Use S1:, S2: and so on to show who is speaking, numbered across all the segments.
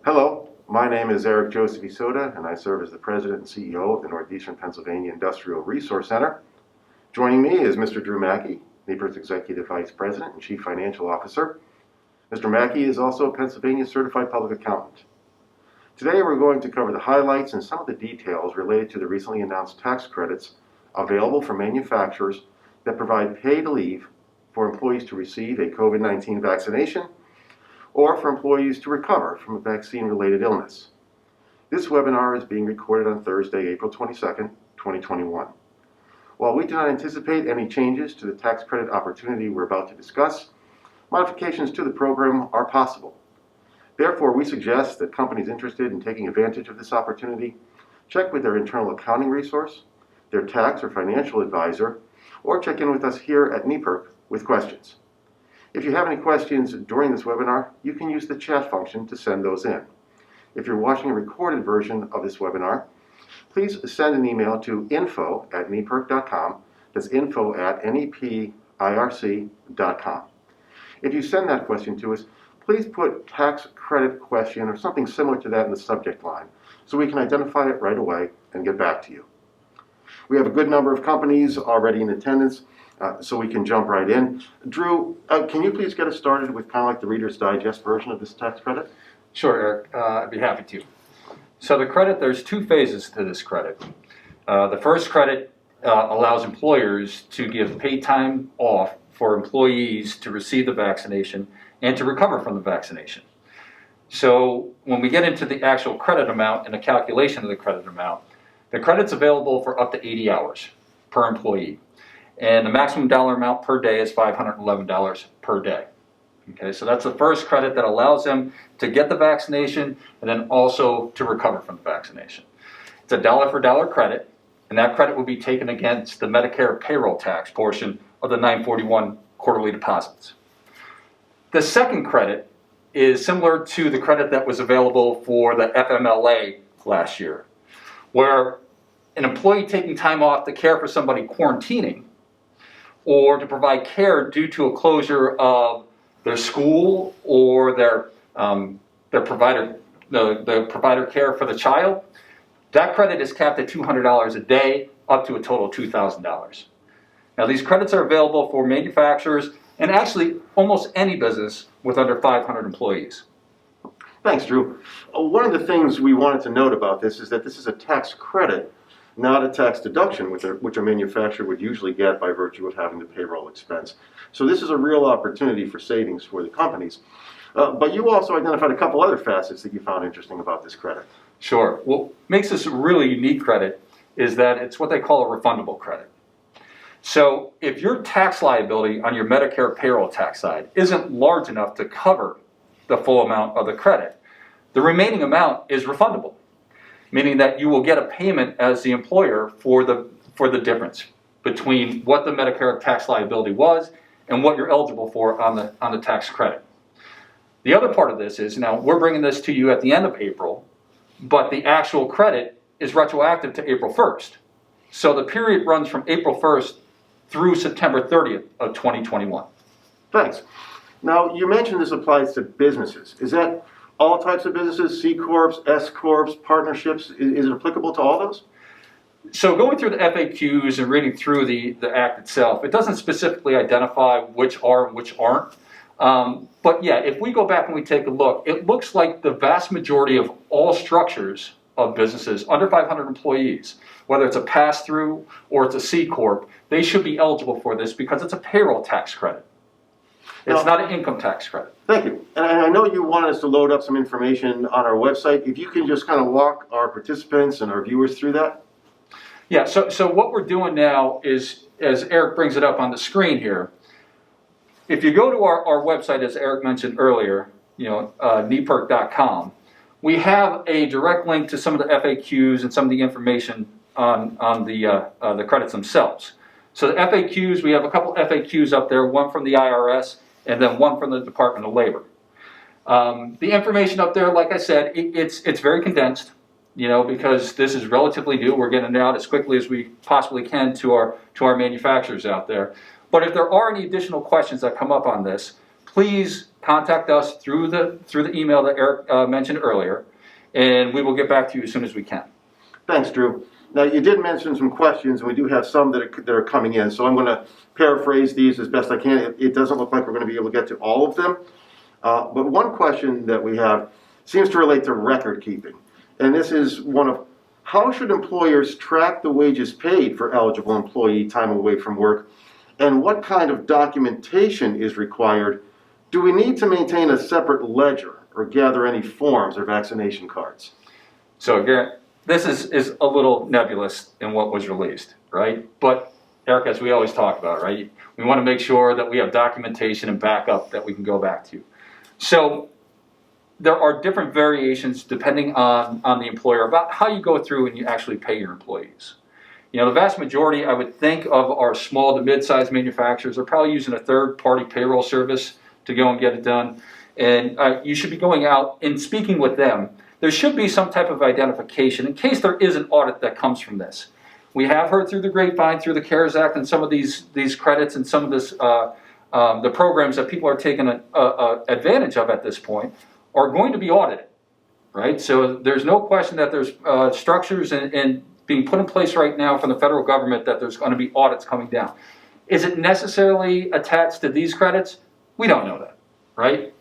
S1: Hello, my name is Eric Joseph Isoda, and I serve as the President and CEO of the Northeastern Pennsylvania Industrial Resource Center. Joining me is Mr. Drew Mackey, NEPIRC's Executive Vice President and Chief Financial Officer. Mr. Mackey is also a Pennsylvania Certified Public Accountant. Today we're going to cover the highlights and some of the details related to the recently announced tax credits available for manufacturers that provide paid leave for employees to receive a COVID-19 vaccination or for employees to recover from a vaccine-related illness. This webinar is being recorded on Thursday, April 22nd, 2021. While we do not anticipate any changes to the tax credit opportunity we're about to discuss, modifications to the program are possible. Therefore, we suggest that companies interested in taking advantage of this opportunity check with their internal accounting resource, their tax or financial advisor, or check in with us here at NEPIRC with questions. If you have any questions during this webinar, you can use the chat function to send those in. If you're watching a recorded version of this webinar, please send an email to info@nepirc.com. That's info@nepirc.com. If you send that question to us, please put tax credit question or something similar to that in the subject line so we can identify it right away and get back to you. We have a good number of companies already in attendance, so we can jump right in. Drew, can you please get us started with kind of like the Reader's Digest version of this tax credit?
S2: Sure, Eric. I'd be happy to. So the credit, there's two phases to this credit. The first credit allows employers to give paid time off for employees to receive the vaccination and to recover from the vaccination. So when we get into the actual credit amount and the calculation of the credit amount, the credit's available for up to 80 hours per employee. And the maximum dollar amount per day is $511 per day. Okay, so that's the first credit that allows them to get the vaccination and then also to recover from the vaccination. It's a dollar for dollar credit, and that credit will be taken against the Medicare payroll tax portion of the 941 quarterly deposits. The second credit is similar to the credit that was available for the FMLA last year, where an employee taking time off to care for somebody quarantining or to provide care due to a closure of their school or their provider, the provider care for the child, that credit is capped at $200 a day, up to a total of $2,000. Now these credits are available for manufacturers and actually almost any business with under 500 employees.
S1: Thanks, Drew. One of the things we wanted to note about this is that this is a tax credit, not a tax deduction, which a manufacturer would usually get by virtue of having the payroll expense. So this is a real opportunity for savings for the companies. But you also identified a couple other facets that you found interesting about this credit.
S2: Sure. What makes this a really unique credit is that it's what they call a refundable credit. So if your tax liability on your Medicare payroll tax side isn't large enough to cover the full amount of the credit, the remaining amount is refundable, meaning that you will get a payment as the employer for the difference between what the Medicare tax liability was and what you're eligible for on the tax credit. The other part of this is, now we're bringing this to you at the end of April, but the actual credit is retroactive to April 1st. So the period runs from April 1st through September 30th of 2021.
S1: Thanks. Now, you mentioned this applies to businesses. Is that all types of businesses, C Corps, S Corps, partnerships? Is it applicable to all those?
S2: So going through the FAQs and reading through the Act itself, it doesn't specifically identify which are and which aren't. But yeah, if we go back and we take a look, it looks like the vast majority of all structures of businesses under 500 employees, whether it's a pass-through or it's a C Corp, they should be eligible for this because it's a payroll tax credit. It's not an income tax credit.
S1: Thank you. And I know you wanted us to load up some information on our website. If you can just kind of walk our participants and our viewers through that.
S2: Yeah, so what we're doing now is, as Eric brings it up on the screen here, if you go to our website, as Eric mentioned earlier, nepirc.com, we have a direct link to some of the FAQs and some of the information on the credits themselves. So the FAQs, we have a couple FAQs up there, one from the IRS and then one from the Department of Labor. The information up there, like I said, it's very condensed, because this is relatively new. We're getting it out as quickly as we possibly can to our manufacturers out there. But if there are any additional questions that come up on this, please contact us through the email that Eric mentioned earlier, and we will get back to you as soon as we can.
S1: Thanks, Drew. Now, you did mention some questions, and we do have some that are coming in, so I'm going to paraphrase these as best I can. It doesn't look like we're going to be able to get to all of them, but one question that we have seems to relate to record keeping, and this is one of, how should employers track the wages paid for eligible employee time away from work, and what kind of documentation is required? Do we need to maintain a separate ledger or gather any forms or vaccination cards?
S2: So again, this is a little nebulous in what was released, right? But Eric, as we always talk about, right, we want to make sure that we have documentation and backup that we can go back to. So there are different variations depending on the employer about how you go through and you actually pay your employees. You know, the vast majority, I would think, of our small to mid-sized manufacturers are probably using a third-party payroll service to go and get it done. And you should be going out and speaking with them. There should be some type of identification in case there is an audit that comes from this. We have heard through the grapevine, through the CARES Act, and some of these credits and some of this, the programs that people are taking advantage of at this point are going to be audited, right? So there's no question that there's structures and being put in place right now from the federal government that there's going to be audits coming down. Is it necessarily attached to these credits? We don't know that, right?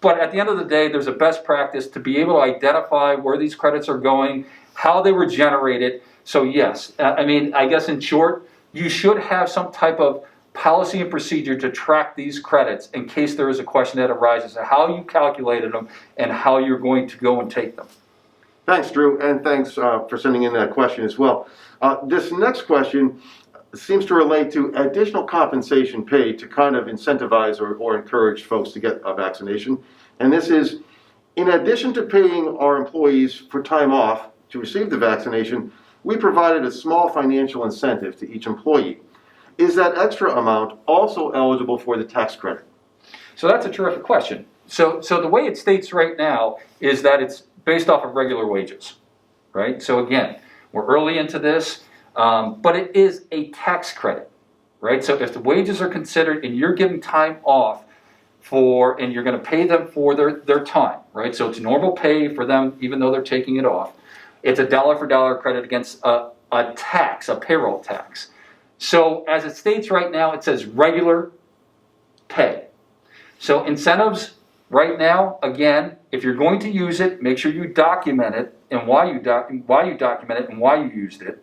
S2: But at the end of the day, there's a best practice to be able to identify where these credits are going, how they were generated. So yes, I mean, I guess in short, you should have some type of policy and procedure to track these credits in case there is a question that arises of how you calculated them and how you're going to go and take them.
S1: Thanks, Drew, and thanks for sending in that question as well. This next question seems to relate to additional compensation paid to kind of incentivize or encourage folks to get a vaccination. And this is, in addition to paying our employees for time off to receive the vaccination, we provided a small financial incentive to each employee. Is that extra amount also eligible for the tax credit?
S2: So that's a terrific question. So the way it states right now is that it's based off of regular wages, right? So again, we're early into this. But it is a tax credit, right? So if the wages are considered and you're giving time off and you're going to pay them for their time, right? So it's normal pay for them even though they're taking it off. It's a dollar for dollar credit against a tax, a payroll tax. So as it states right now, it says regular pay. So incentives right now, again, if you're going to use it, make sure you document it and why you document it and why you used it.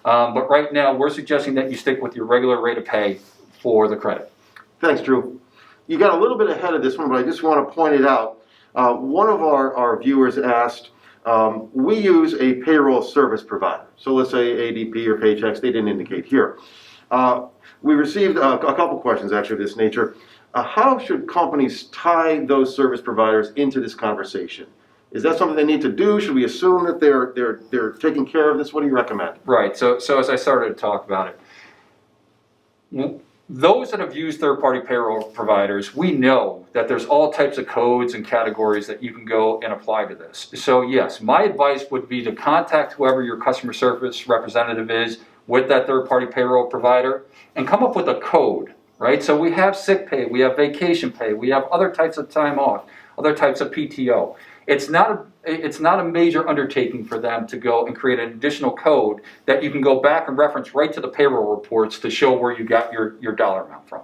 S2: But right now, we're suggesting that you stick with your regular rate of pay for the credit.
S1: Thanks, Drew. You got a little bit ahead of this one, but I just want to point it out. One of our viewers asked, we use a payroll service provider. So let's say ADP or Paychex, they didn't indicate here. We received a couple questions actually of this nature. How should companies tie those service providers into this conversation? Is that something they need to do? Should we assume that they're taking care of this? What do you recommend?
S2: Right. So as I started to talk about it, those that have used third-party payroll providers, we know that there's all types of codes and categories that you can go and apply to this. So yes, my advice would be to contact whoever your customer service representative is with that third-party payroll provider and come up with a code, right? So we have sick pay, we have vacation pay, we have other types of time off, other types of PTO. It's not a major undertaking for them to go and create an additional code that you can go back and reference right to the payroll reports to show where you got your dollar amount from.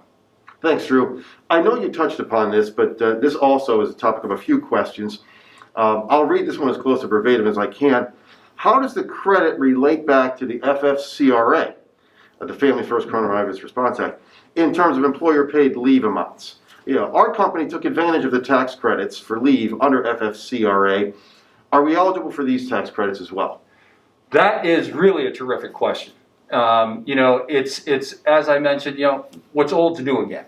S1: Thanks, Drew. I know you touched upon this, but this also is a topic of a few questions. I'll read this one as close to verbatim as I can. How does the credit relate back to the FFCRA, the Family First Coronavirus Response Act, in terms of employer-paid leave amounts? You know, our company took advantage of the tax credits for leave under FFCRA. Are we eligible for these tax credits as well?
S2: That is really a terrific question. It's as I mentioned, what's old to do again.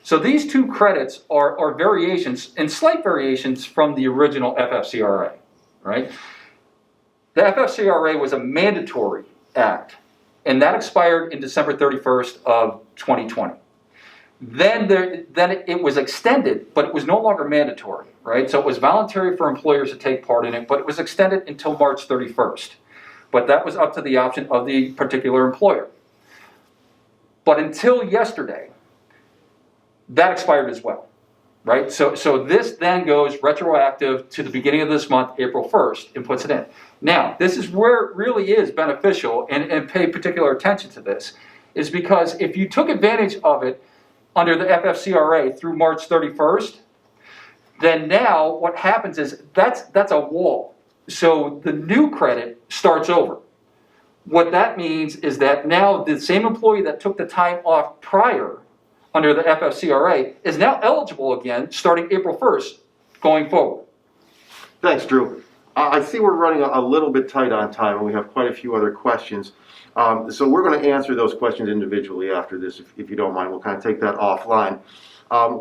S2: So these two credits are variations and slight variations from the original FFCRA, right? The FFCRA was a mandatory act, and that expired in December 31st of 2020. Then it was extended, but it was no longer mandatory, right? So it was voluntary for employers to take part in it, but it was extended until March 31st. But that was up to the option of the particular employer. But until yesterday, that expired as well. right? So this then goes retroactive to the beginning of this month, April 1st, and puts it in. Now, this is where it really is beneficial, and pay particular attention to this, is because if you took advantage of it under the FFCRA through March 31st, then now what happens is that's a wall. So the new credit starts over. What that means is that now the same employee that took the time off prior under the FFCRA is now eligible again starting April 1st going forward.
S1: Thanks, Drew. I see we're running a little bit tight on time, and we have quite a few other questions. So we're going to answer those questions individually after this, if you don't mind. We'll kind of take that offline.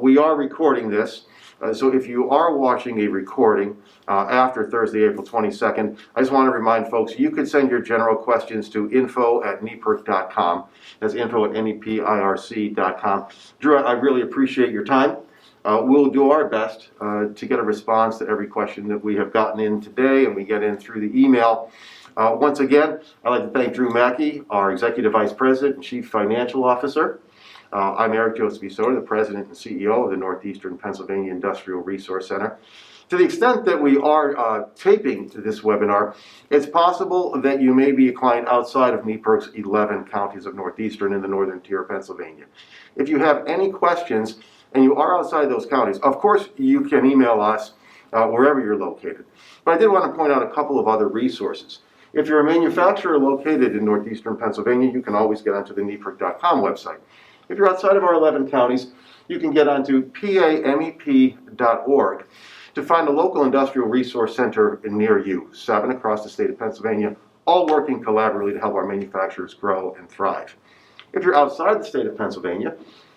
S1: We are recording this, so if you are watching a recording after Thursday, April 22nd, I just want to remind folks, you could send your general questions to info@nepirc.com. That's info@nepirc.com. Drew, I really appreciate your time. We'll do our best to get a response to every question that we have gotten in today and we get in through the email. Once again, I'd like to thank Drew Mackey, our Executive Vice President and Chief Financial Officer. I'm Eric Joseph Soda, the President and CEO of the Northeastern Pennsylvania Industrial Resource Center. To the extent that we are taping this webinar, it's possible that you may be a client outside of NEPIRC's 11 counties of Northeastern in the northern tier of Pennsylvania. If you have any questions and you are outside those counties, of course you can email us wherever you're located. But I did want to point out a couple of other resources. If you're a manufacturer located in northeastern Pennsylvania, you can always get onto the NEPIRC.com website. If you're outside of our 11 counties, you can get onto PAMEP.org to find a local industrial resource center near you, 7 across the state of Pennsylvania, all working collaboratively to help our manufacturers grow and thrive. If you're outside the state of Pennsylvania,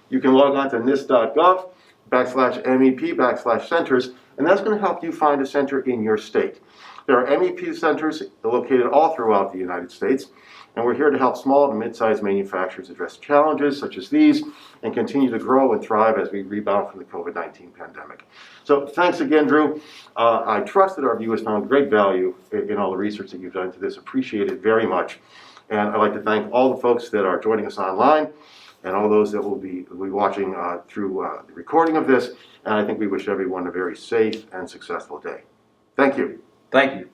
S1: you can log on to NIST.gov/MEP/centers, and that's going to help you find a center in your state. There are MEP centers located all throughout the United States, and we're here to help small and mid-sized manufacturers address challenges such as these and continue to grow and thrive as we rebound from the COVID-19 pandemic. So thanks again, Drew. I trust that our viewers found great value in all the research that you've done into this. Appreciate it very much. And I'd like to thank all the folks that are joining us online and all those that will be watching through the recording of this. And I think we wish everyone a very safe and successful day. Thank you.
S2: Thank you.